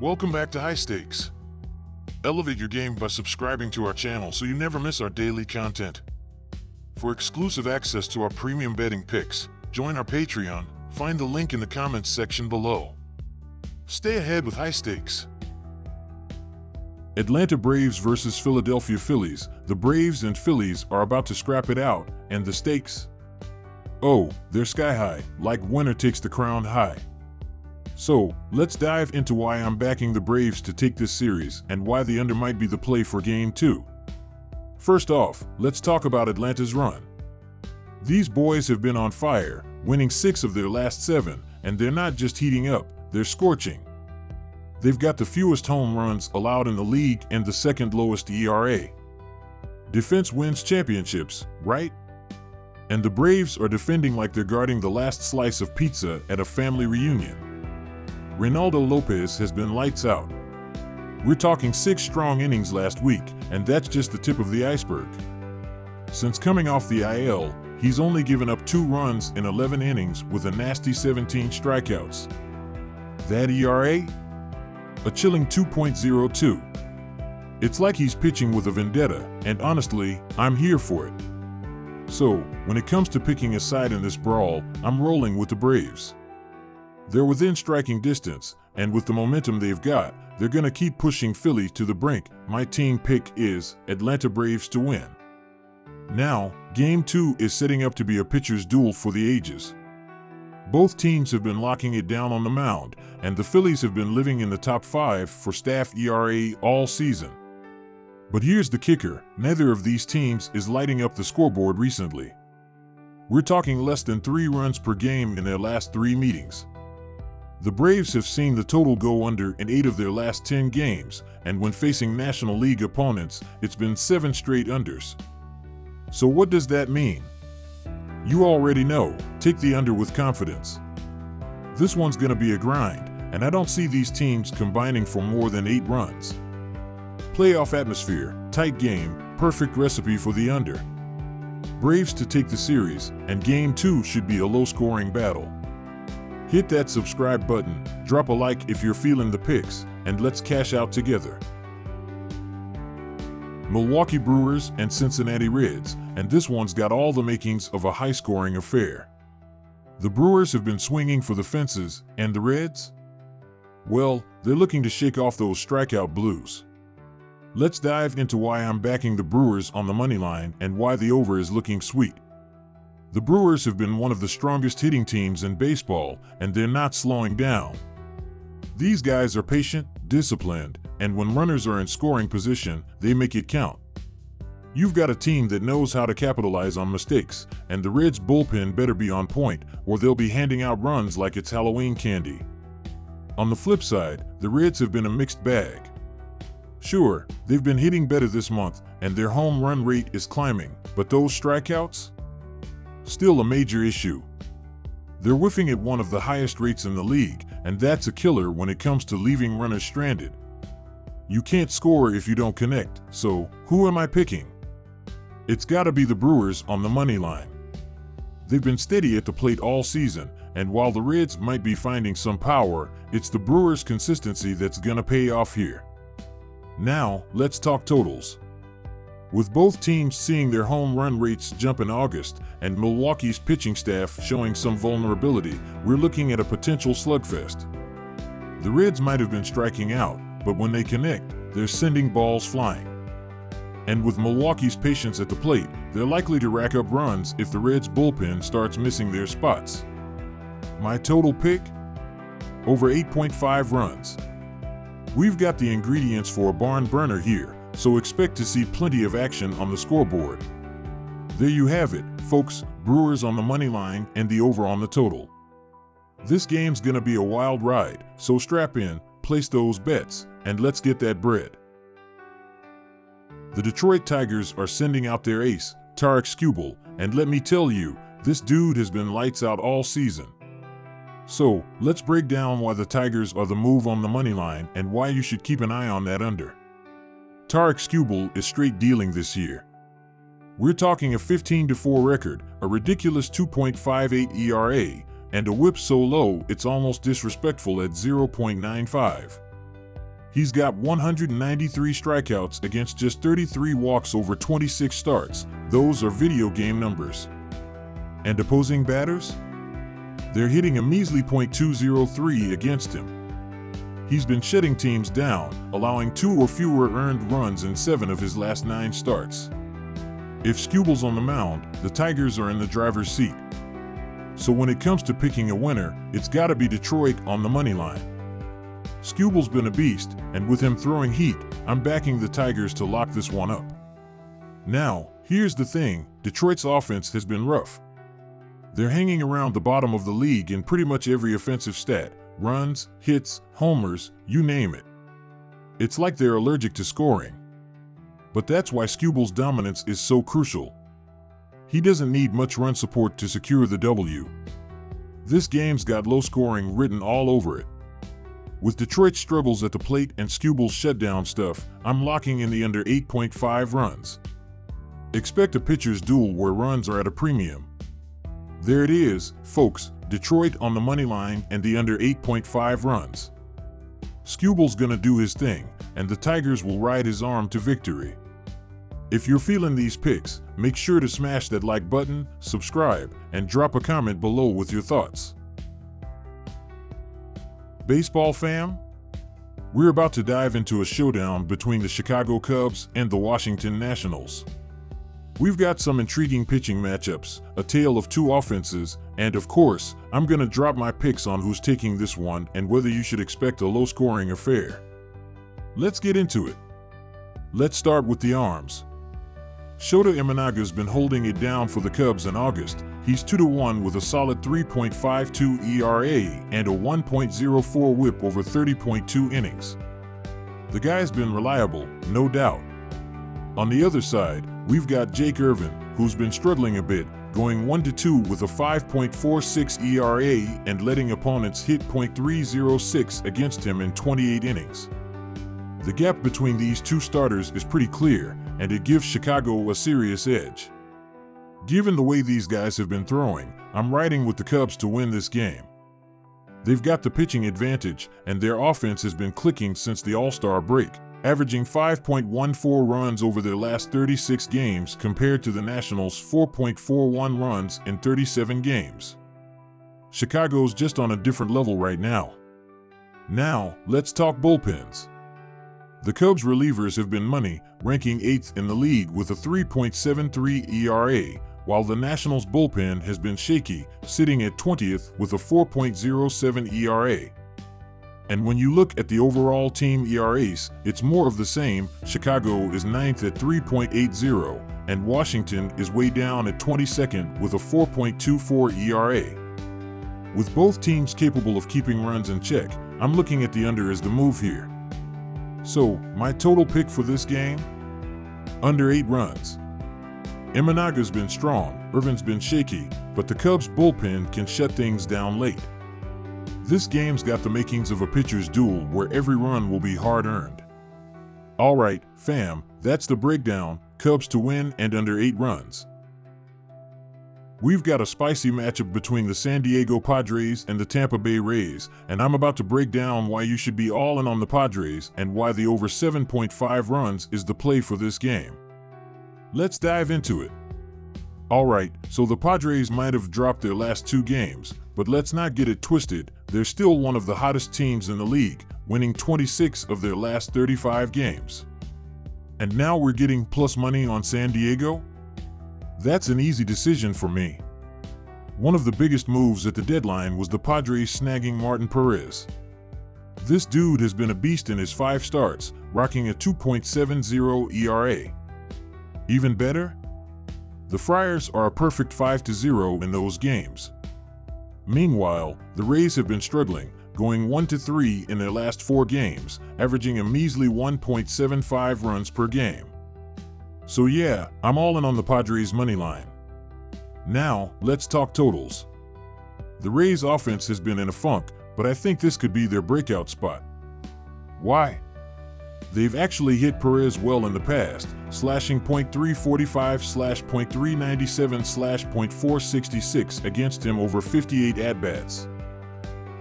Welcome back to High Stakes. Elevate your game by subscribing to our channel so you never miss our daily content. For exclusive access to our premium betting picks, join our Patreon. Find the link in the comments section below. Stay ahead with High Stakes. Atlanta Braves versus Philadelphia Phillies. The Braves and Phillies are about to scrap it out, and the stakes? Oh, they're sky high, like winner takes the crown high. So, let's dive into why I'm backing the Braves to take this series and why the under might be the play for Game 2. First off, let's talk about Atlanta's run. These boys have been on fire, winning 6 of their last 7, and they're not just heating up, they're scorching. They've got the fewest home runs allowed in the league and the second lowest ERA. Defense wins championships, right? And the Braves are defending like they're guarding the last slice of pizza at a family reunion. Reynaldo Lopez has been lights out. We're talking 6 strong innings last week, and that's just the tip of the iceberg. Since coming off the IL, he's only given up 2 runs in 11 innings with a nasty 17 strikeouts. That ERA? A chilling 2.02. It's like he's pitching with a vendetta, and honestly, I'm here for it. So, when it comes to picking a side in this brawl, I'm rolling with the Braves. They're within striking distance, and with the momentum they've got, they're gonna keep pushing Philly to the brink. My team pick is Atlanta Braves to win. Now, Game 2 is setting up to be a pitcher's duel for the ages. Both teams have been locking it down on the mound, and the Phillies have been living in the top 5 for staff ERA all season. But here's the kicker, neither of these teams is lighting up the scoreboard recently. We're talking less than 3 runs per game in their last 3 meetings. The Braves have seen the total go under in 8 of their last 10 games, and when facing National League opponents, it's been 7 straight unders. So what does that mean? You already know, take the under with confidence. This one's gonna be a grind, and I don't see these teams combining for more than 8 runs. Playoff atmosphere, tight game, perfect recipe for the under. Braves to take the series, and Game 2 should be a low-scoring battle. Hit that subscribe button, drop a like if you're feeling the picks, and let's cash out together. Milwaukee Brewers and Cincinnati Reds, and this one's got all the makings of a high-scoring affair. The Brewers have been swinging for the fences, and the Reds? Well, they're looking to shake off those strikeout blues. Let's dive into why I'm backing the Brewers on the money line and why the over is looking sweet. The Brewers have been one of the strongest hitting teams in baseball, and they're not slowing down. These guys are patient, disciplined, and when runners are in scoring position, they make it count. You've got a team that knows how to capitalize on mistakes, and the Reds' bullpen better be on point, or they'll be handing out runs like it's Halloween candy. On the flip side, the Reds have been a mixed bag. Sure, they've been hitting better this month, and their home run rate is climbing, but those strikeouts? Still a major issue. They're whiffing at one of the highest rates in the league, and that's a killer when it comes to leaving runners stranded. You can't score if you don't connect, so who am I picking? It's gotta be the Brewers on the money line. They've been steady at the plate all season, and while the Reds might be finding some power, it's the Brewers' consistency that's gonna pay off here. Now, let's talk totals. With both teams seeing their home run rates jump in August and Milwaukee's pitching staff showing some vulnerability, we're looking at a potential slugfest. The Reds might have been striking out, but when they connect, they're sending balls flying. And with Milwaukee's patience at the plate, they're likely to rack up runs if the Reds' bullpen starts missing their spots. My total pick? Over 8.5 runs. We've got the ingredients for a barn burner here, so expect to see plenty of action on the scoreboard. There you have it, folks, Brewers on the money line and the over on the total. This game's gonna be a wild ride, so strap in, place those bets, and let's get that bread. The Detroit Tigers are sending out their ace, Tarik Skubal, and let me tell you, this dude has been lights out all season. So, let's break down why the Tigers are the move on the money line and why you should keep an eye on that under. Tarik Skubal is straight dealing this year. We're talking a 15-4 record, a ridiculous 2.58 ERA, and a whip so low it's almost disrespectful at 0.95. He's got 193 strikeouts against just 33 walks over 26 starts. Those are video game numbers. And opposing batters? They're hitting a measly .203 against him. He's been shutting teams down, allowing 2 or fewer earned runs in 7 of his last 9 starts. If Skubal's on the mound, the Tigers are in the driver's seat. So when it comes to picking a winner, it's gotta be Detroit on the money line. Skubal's been a beast, and with him throwing heat, I'm backing the Tigers to lock this one up. Now, here's the thing, Detroit's offense has been rough. They're hanging around the bottom of the league in pretty much every offensive stat: runs, hits, homers, you name it. It's like they're allergic to scoring. But that's why Skubal's dominance is so crucial. He doesn't need much run support to secure the W. This game's got low scoring written all over it. With Detroit's struggles at the plate and Skubal's shutdown stuff, I'm locking in the under 8.5 runs. Expect a pitcher's duel where runs are at a premium. There it is, folks, Detroit on the money line and the under 8.5 runs. Skubal's gonna do his thing, and the Tigers will ride his arm to victory. If you're feeling these picks, make sure to smash that like button, subscribe, and drop a comment below with your thoughts. Baseball fam? We're about to dive into a showdown between the Chicago Cubs and the Washington Nationals. We've got some intriguing pitching matchups, a tale of 2 offenses, and of course, I'm gonna drop my picks on who's taking this one and whether you should expect a low-scoring affair. Let's get into it. Let's start with the arms. Shota Imanaga's been holding it down for the Cubs in August. He's 2-1 with a solid 3.52 ERA and a 1.04 WHIP over 30.2 innings. The guy's been reliable, no doubt. On the other side, we've got Jake Irvin, who's been struggling a bit, going 1-2 with a 5.46 ERA and letting opponents hit .306 against him in 28 innings. The gap between these 2 starters is pretty clear, and it gives Chicago a serious edge. Given the way these guys have been throwing, I'm riding with the Cubs to win this game. They've got the pitching advantage, and their offense has been clicking since the All-Star break, averaging 5.14 runs over their last 36 games compared to the Nationals' 4.41 runs in 37 games. Chicago's just on a different level right now. Now, let's talk bullpens. The Cubs relievers have been money, ranking 8th in the league with a 3.73 ERA, while the Nationals' bullpen has been shaky, sitting at 20th with a 4.07 ERA. And when you look at the overall team ERAs, it's more of the same. Chicago is 9th at 3.80, and Washington is way down at 22nd with a 4.24 ERA. With both teams capable of keeping runs in check, I'm looking at the under as the move here. So, my total pick for this game? Under 8 runs. Imanaga's been strong, Irvin's been shaky, but the Cubs' bullpen can shut things down late. This game's got the makings of a pitcher's duel where every run will be hard-earned. Alright, fam, that's the breakdown, Cubs to win and under 8 runs. We've got a spicy matchup between the San Diego Padres and the Tampa Bay Rays, and I'm about to break down why you should be all in on the Padres and why the over 7.5 runs is the play for this game. Let's dive into it. Alright, so the Padres might have dropped their last 2 games, but let's not get it twisted, they're still one of the hottest teams in the league, winning 26 of their last 35 games. And now we're getting plus money on San Diego? That's an easy decision for me. One of the biggest moves at the deadline was the Padres snagging Martin Perez. This dude has been a beast in his 5 starts, rocking a 2.70 ERA. Even better? The Friars are a perfect 5-0 in those games. Meanwhile, the Rays have been struggling, going 1-3 in their last 4 games, averaging a measly 1.75 runs per game. So yeah, I'm all in on the Padres' money line. Now, let's talk totals. The Rays' offense has been in a funk, but I think this could be their breakout spot. Why? They've actually hit Perez well in the past, slashing .345/.397/.466 against him over 58 at-bats.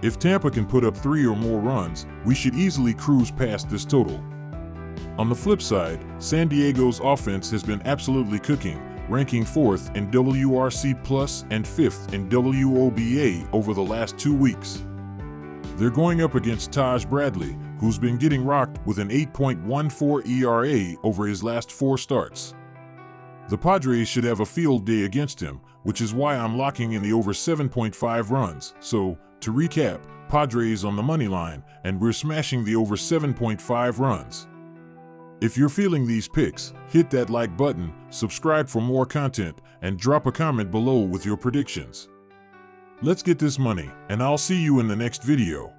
If Tampa can put up 3 or more runs, we should easily cruise past this total. On the flip side, San Diego's offense has been absolutely cooking, ranking 4th in WRC Plus and 5th in WOBA over the last 2 weeks. They're going up against Taj Bradley, who's been getting rocked with an 8.14 ERA over his last 4 starts. The Padres should have a field day against him, which is why I'm locking in the over 7.5 runs. So, to recap, Padres on the money line, and we're smashing the over 7.5 runs. If you're feeling these picks, hit that like button, subscribe for more content, and drop a comment below with your predictions. Let's get this money, and I'll see you in the next video.